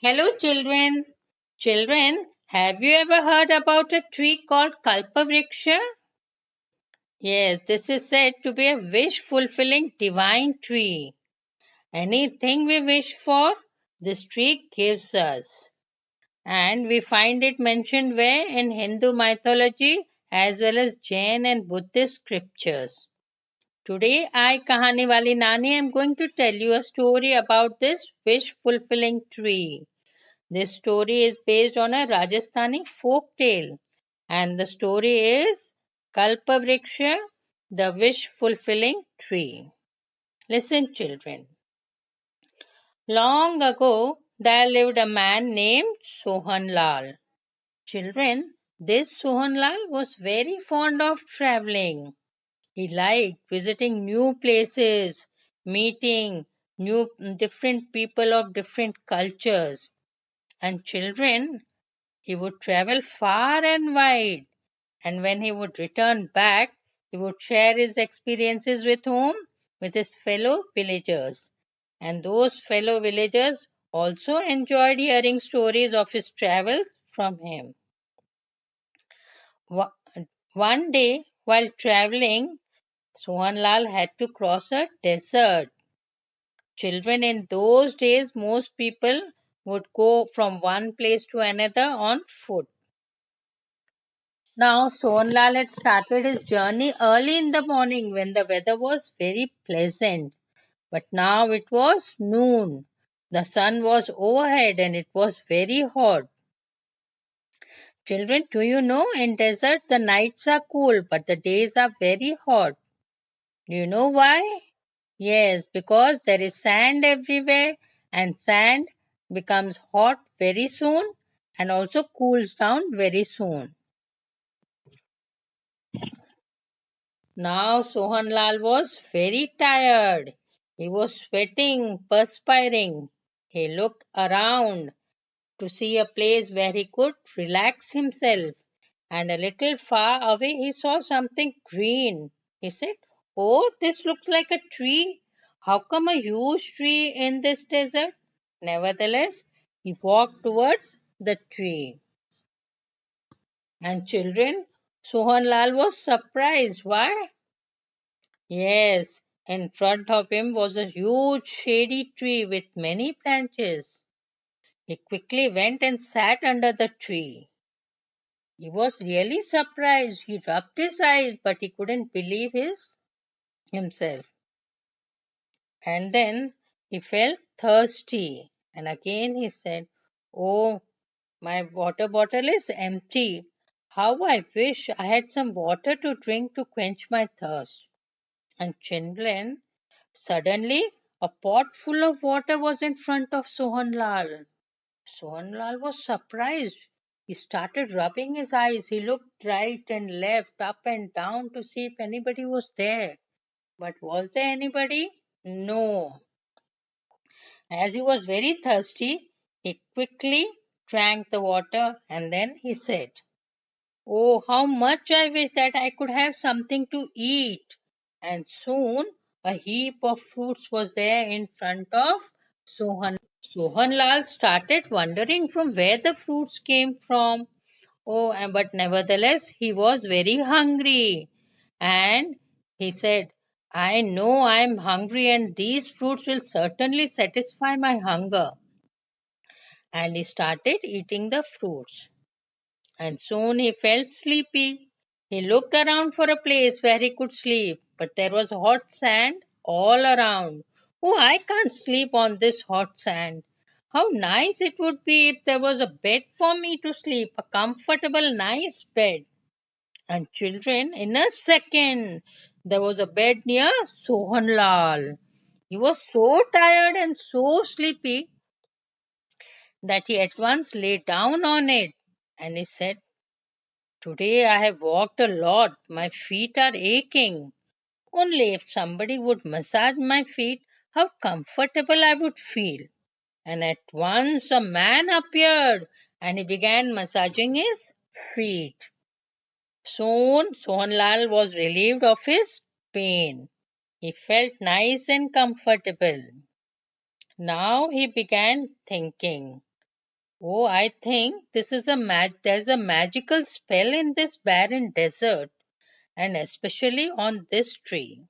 Hello, children. Children, have you ever heard about a tree called Kalpavriksha? Yes, this is said to be a wish fulfilling divine tree. Anything we wish for, this tree gives us. And we find it mentioned where in Hindu mythology as well as Jain and Buddhist scriptures. Today, I, Kahani Wali Nani, am going to tell you a story about this wish fulfilling tree. This story is based on a Rajasthani folk tale, and the story is Kalpavriksha, the wish fulfilling tree. Listen, children. Long ago, there lived a man named Sohan Lal. Children, this Sohan Lal was very fond of traveling. He liked visiting new places, meeting new different people of different cultures. And children, he would travel far and wide, and when he would return back, he would share his experiences with whom? With his fellow villagers. And those fellow villagers also enjoyed hearing stories of his travels from him. Wa- One day, while traveling, Sohanlal had to cross a desert. Children, in those days, most people would go from one place to another on foot. Now, Sonlal had started his journey early in the morning when the weather was very pleasant. But now it was noon. The sun was overhead and it was very hot. Children, do you know in desert the nights are cool but the days are very hot? Do you know why? Yes, because there is sand everywhere and sand becomes hot very soon and also cools down very soon. Now Sohanlal was very tired. He was sweating, perspiring. He looked around to see a place where he could relax himself. And a little far away he saw something green. He said, "Oh, this looks like a tree. How come a huge tree in this desert?" Nevertheless, he walked towards the tree. And children, Sohanlal was surprised. Why? Yes, in front of him was a huge shady tree with many branches. He quickly went and sat under the tree. He was really surprised. He rubbed his eyes, but he couldn't believe himself. And then he felt thirsty. And again he said, "Oh, my water bottle is empty. How I wish I had some water to drink to quench my thirst." And children, suddenly, a pot full of water was in front of Sohanlal. Sohanlal was surprised. He started rubbing his eyes. He looked right and left, up and down to see if anybody was there. But was there anybody? No. As he was very thirsty, he quickly drank the water and then he said, "Oh, how much I wish that I could have something to eat." And soon a heap of fruits was there in front of Sohan. Sohanlal started wondering from where the fruits came from. But nevertheless, he was very hungry. And he said, "I know I am hungry and these fruits will certainly satisfy my hunger." And he started eating the fruits. And soon he felt sleepy. He looked around for a place where he could sleep, but there was hot sand all around. "Oh, I can't sleep on this hot sand. How nice it would be if there was a bed for me to sleep, a comfortable, nice bed." And children, in a second, there was a bed near Sohanlal. He was so tired and so sleepy that he at once lay down on it. And he said, "Today I have walked a lot. My feet are aching. Only if somebody would massage my feet, how comfortable I would feel." And at once a man appeared and he began massaging his feet. Soon Sohanlal was relieved of his pain. He felt nice and comfortable. Now he began thinking. Oh, I think this is there's a magical spell in this barren desert, and especially on this tree.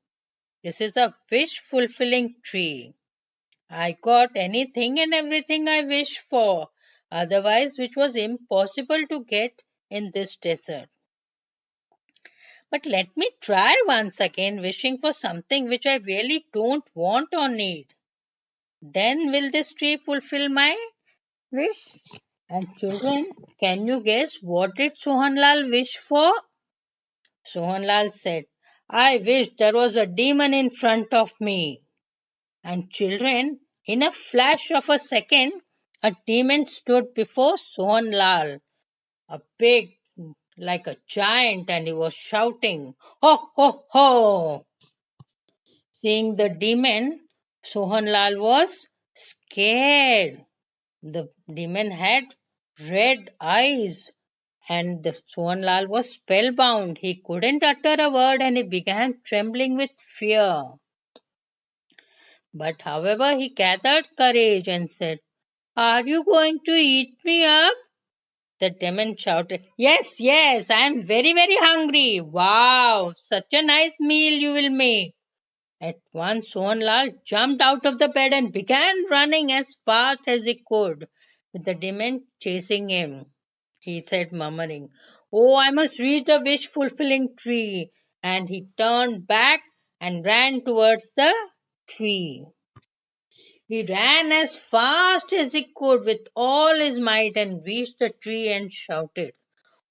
This is a wish fulfilling tree. I got anything and everything I wished for, otherwise, which was impossible to get in this desert. But let me try once again wishing for something which I really don't want or need. Then will this tree fulfill my wish? And children, can you guess what did Sohanlal wish for? Sohanlal said, I wish there was a demon in front of me. And children, in a flash of a second, a demon stood before Sohanlal, a big, like a giant, and he was shouting, Ho, ho, ho! Seeing the demon, Sohanlal was scared. The demon had red eyes, and the Sohanlal was spellbound. He couldn't utter a word and he began trembling with fear. But however, he gathered courage and said, Are you going to eat me up? The demon shouted, Yes, yes, I'm very, very hungry. Wow, such a nice meal you will make. At once, Sohanlal jumped out of the bed and began running as fast as he could, with the demon chasing him. He said, murmuring, Oh, I must reach the wish fulfilling tree. And he turned back and ran towards the tree. He ran as fast as he could with all his might and reached the tree and shouted,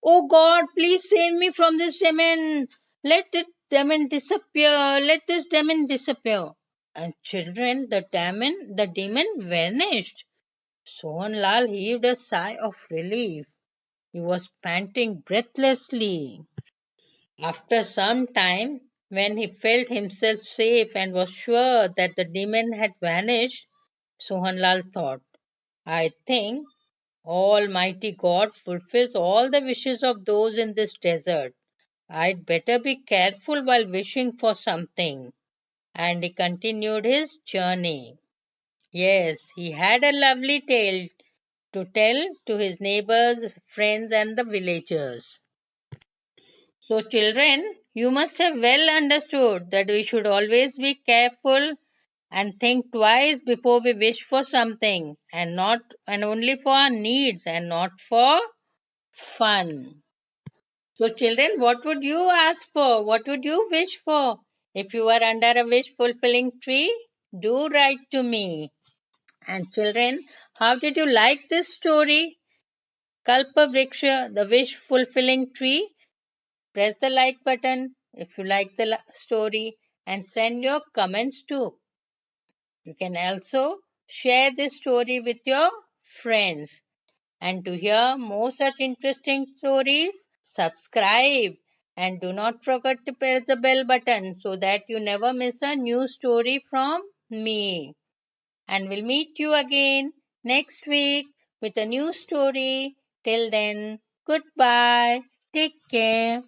Oh God, please save me from this demon. Let this demon disappear. Let this demon disappear. And children, the demon vanished. Sohanlal heaved a sigh of relief. He was panting breathlessly. After some time, when he felt himself safe and was sure that the demon had vanished, Sohanlal thought, I think Almighty God fulfills all the wishes of those in this desert. I'd better be careful while wishing for something. And he continued his journey. Yes, he had a lovely tale to tell to his neighbors, friends, and the villagers. So, children, you must have well understood that we should always be careful and think twice before we wish for something, and only for our needs and not for fun. So, children, what would you ask for? What would you wish for? If you were under a wish fulfilling tree, do write to me. And children, how did you like this story? Kalpavriksha, the wish fulfilling tree. Press the like button if you like the story and send your comments too. You can also share this story with your friends. And to hear more such interesting stories, subscribe and do not forget to press the bell button so that you never miss a new story from me. And we'll meet you again next week with a new story. Till then, goodbye. Take care.